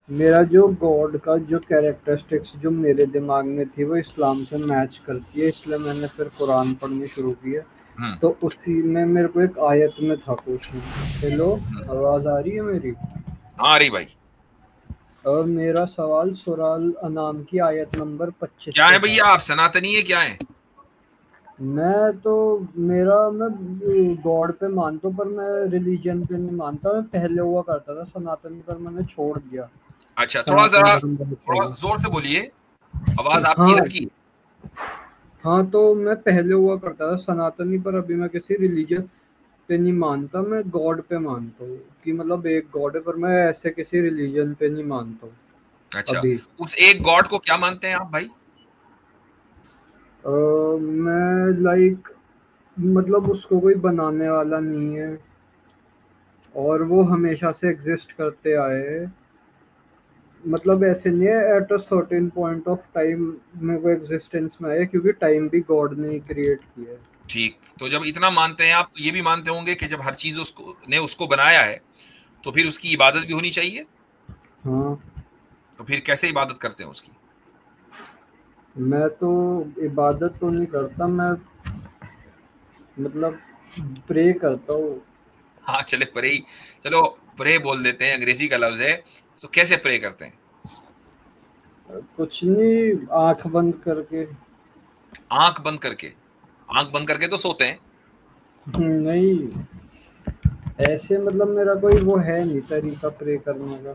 मेरा जो गॉड का जो कैरेक्टरिस्टिक्स जो मेरे दिमाग में थी वो इस्लाम से मैच करती है, इसलिए मैंने फिर कुरान पढ़नी शुरू की है। हम्म। तो उसी में मेरे को एक आयत में था क्वेश्चन। हेलो, आवाज आ रही है मेरी? हाँ रही भाई। और मेरा सवाल सुराल अनाम की आयत नंबर 25 क्या है पे था। भैया, आप सनातनी है क्या है? मैं तो मैं गॉड पे मानता हूँ, पर मैं रिलीजन पे नहीं मानता। मैं पहले हुआ करता था सनातनी, पर मैंने छोड़ दिया। अच्छा, थोड़ा सनातन जरा धर्म बहुत थोड़ा पहले। जोर से बोलिए, आवाज आपकी हाँ। हल्की है। हाँ, तो मैं पहले हुआ करता था सनातनी, पर अभी मैं किसी रिलीजन पे नहीं मानता। मैं गॉड पे मानता हूँ कि मतलब एक गॉड है, पर मैं ऐसे किसी रिलीजन पे नहीं मानता हूँ अच्छा, अभी। उस एक गॉड को क्या मानते हैं आप भाई? मैं लाइक मतलब उसको कोई बनाने वाला नहीं है, और वो हमेशा से एग्जिस्ट करते आए हैं। मतलब ऐसे नहीं है at a certain point of time में वो एग्जिस्टेंस में आए, क्योंकि टाइम भी गॉड ने ही क्रिएट किया है। ठीक, तो जब इतना मानते हैं आप, तो ये भी मानते होंगे कि जब हर चीज उसको बनाया है, तो फिर उसकी इबादत भी होनी चाहिए। हाँ। तो फिर कैसे इबादत करते हैं उसकी? मैं तो इबादत तो नहीं करता, मैं मतलब प्रे करता हूँ। हाँ चले प्रे ही, चलो प्रे बोल देते हैं, अंग्रेजी का लफ्ज है। तो कैसे प्रे करते हैं? कुछ नहीं, आंख बंद करके। आंख बंद करके? आंख बंद करके तो सोते हैं। नहीं, ऐसे मतलब मेरा कोई वो है नहीं तरीका प्रे करने का।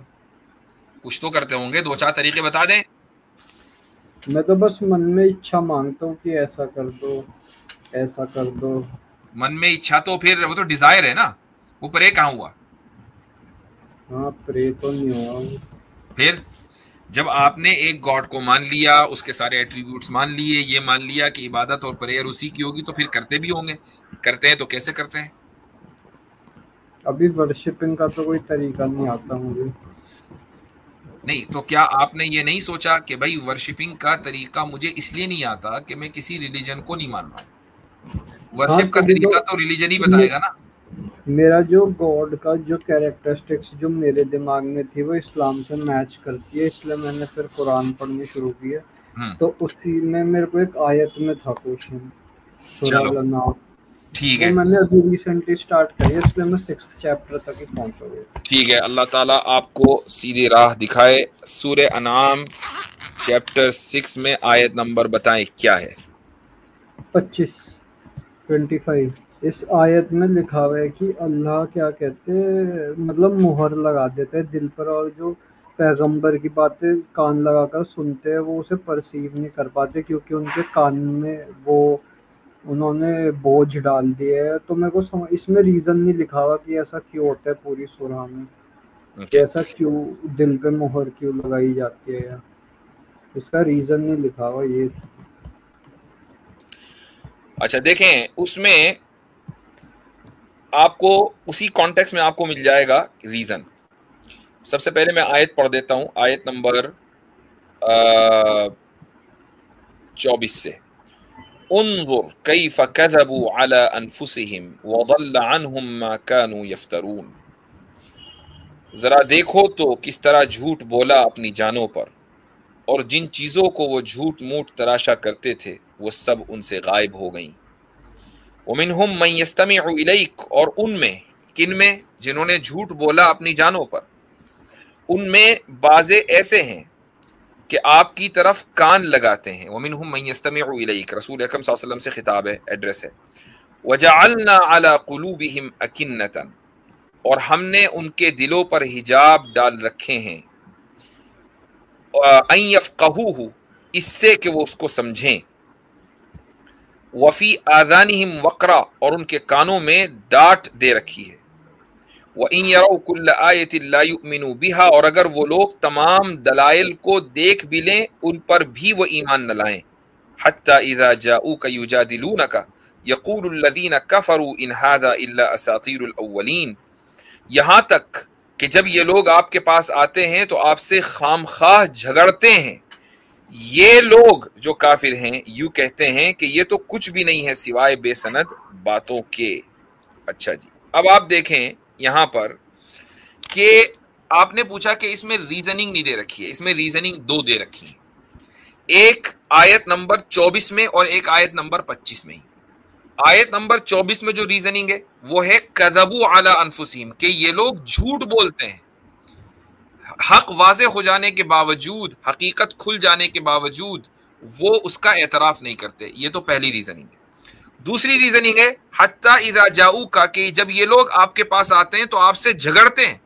कुछ तो करते होंगे, दो चार तरीके बता दें। मैं तो बस मन में इच्छा मांगता हूँ कि ऐसा कर दो, ऐसा कर दो। मन में इच्छा तो फिर वो तो डिजायर है ना, वो प्रे कहाँ हुआ? हाँ, प्रे तो नहीं हुआ। फिर जब आपने एक गॉड को मान लिया, उसके सारे एट्रीब्यूट्स मान लिए, ये मान लिया कि इबादत और प्रेयर उसी की होगी, तो फिर करते भी होंगे। करते हैं तो कैसे करते हैं? अभी वर्शिपिंग का तो कोई तरीका नहीं आता मुझे। नहीं तो क्या आपने ये नहीं सोचा कि भाई वर्शिपिंग का तरीका मुझे इसलिए नहीं आता कि मैं किसी रिलीजन को नहीं मान रहा हूं? हाँ, वर्शिप का तो वो तरीका तो रिलीजन ही मे, बताएगा ना। मेरा जो गॉड का जो कैरेक्टरिस्टिक्स जो मेरे दिमाग में थी वो इस्लाम से मैच करती है, इसलिए मैंने फिर कुरान पढ़नी शुरू की है। हम्म। तो उसी में मेरे को एक आयत में था क्वेश्चन, सूरह चलो अल-नाम। ठीक वो है। मैंने अभी रिसेंटली स्टार्ट करी है, इसलिए मैं 6th चैप्टर तक ही पहुंचा हूँ। ठीक है, अल्लाह ताला आपको सीधी राह दिखाए। सूर्य अनाम चैप्टर 6 में आयत नंबर बताएं क्या है? 25, 25। इस आयत में लिखा हुआ है कि अल्लाह क्या कहते हैं, मतलब मुहर लगा देते हैं दिल पर, और जो पैगंबर की बातें कान लगाकर सुनते हैं वो उसे परसीव नहीं कर पाते, क्योंकि उनके कान में वो उन्होंने बोझ डाल दिया है। तो मेरे को समझ इसमें रीजन नहीं लिखा हुआ कि ऐसा क्यों होता है पूरी सूरह में, कि ओके। ऐसा क्यों दिल पे मुहर क्यों लगाई जाती है, या इसका रीजन नहीं लिखा हुआ ये। अच्छा देखें, उसमें आपको उसी कॉन्टेक्स्ट में आपको मिल जाएगा रीजन। सबसे पहले मैं आयत पढ़ देता हूं, आयत नंबर 24 से। उन्जुर कैफ कज़बू अला अनफुसिहिम वदल्ल अन्हुम मा कानू यफ्तरून। जरा देखो तो किस तरह झूठ बोला अपनी जानों पर, और जिन चीजों को वो झूठ मूठ तराशा करते थे वो सब उनसे गायब हो गईं। वमिनहुम मन यस्तमिउ इलैक, और उनमें, किनमें? जिन्होंने झूठ बोला अपनी जानों पर, उनमें बाजे ऐसे हैं कि आपकी तरफ कान लगाते हैं। वमिनहुम मन यस्तमिउ इलैक, रसूल अकरम सल्लल्लाहु अलैहि वसल्लम से खिताब है, एड्रेस है। वजअलना अला कुलूबिहिम अकिन्नतन, और हमने उनके दिलों पर हिजाब डाल रखे हैं, अन यफक़हूहु, इससे कि वो उसको समझें। वफी आज़ानिहिम वक़रा, और उनके कानों में डांट दे रखी है। व इन यरौ कुल्ल आयतिन ला युमिनु बिहा, और अगर वो लोग तमाम दलाइल को देख भी लें उन पर भी वो ईमान न लाएं। हत्ता इज़ा जाऊका युजादिलूनका यक़ूलु लज़ीना कफ़रू इन हाज़ा इल्ला असातीरुल अव्वलीन, यहाँ तक कि जब ये लोग आपके पास आते हैं तो आपसे खामखाह झगड़ते हैं। ये लोग जो काफिर हैं यूं कहते हैं कि ये तो कुछ भी नहीं है सिवाय बेसनद बातों के। अच्छा जी, अब आप देखें यहां पर कि आपने पूछा कि इसमें रीजनिंग नहीं दे रखी है, इसमें रीजनिंग दो दे रखी है, एक आयत नंबर 24 में और एक आयत नंबर 25 में। आयत नंबर 24 में जो रीजनिंग है वो है कज़बू अला अनफुसिहिम, कि ये लोग झूठ बोलते हैं, हक वाज़े हो जाने के बावजूद, हकीकत खुल जाने के बावजूद वो उसका एतराफ नहीं करते। ये तो पहली रीजनिंग है। दूसरी रीजनिंग है हत्ता इज़ा जाऊ का, कि जब ये लोग आपके पास आते हैं तो आपसे झगड़ते हैं,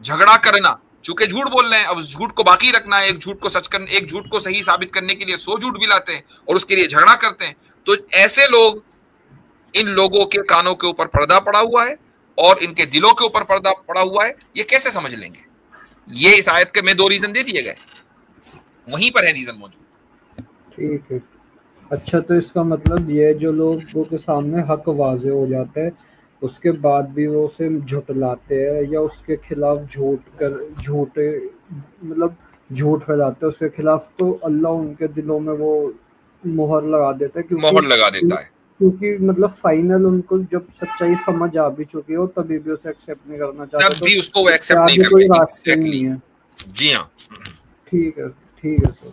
झगड़ा करना, चूंकि झूठ बोल रहे हैं, अब झूठ को बाकी रखना है, एक झूठ को सच करने, एक झूठ को सही साबित करने के लिए 100 झूठ भी लाते हैं और उसके लिए झगड़ा करते हैं। तो ऐसे लोग, इन लोगों के कानों के ऊपर पर्दा पड़ा हुआ है और इनके दिलों के ऊपर पर्दा पड़ा हुआ है, ये कैसे समझ लेंगे? ये इस आयत के में दो रीजन दे दिए गए, वहीं पर है रीजन मौजूद। ठीक है। अच्छा, तो इसका मतलब ये जो लोगों के सामने हक वाजे हो जाता है उसके बाद भी वो उसे झुटलाते हैं या उसके खिलाफ झूठे मतलब झूठ फैलाते हैं उसके खिलाफ, तो अल्लाह उनके दिलों में वो मोहर लगा देता है, मोहर लगा देता है, क्योंकि मतलब फाइनल उनको जब सच्चाई समझ आ भी चुकी हो तभी भी उसे एक्सेप्ट नहीं करना चाहते, तब भी उसको वो तो एक्सेप्ट नहीं आगे कोई करते। रास्ते नहीं है। जी हाँ, ठीक है सर,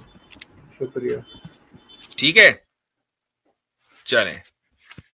शुक्रिया। ठीक है, चलें।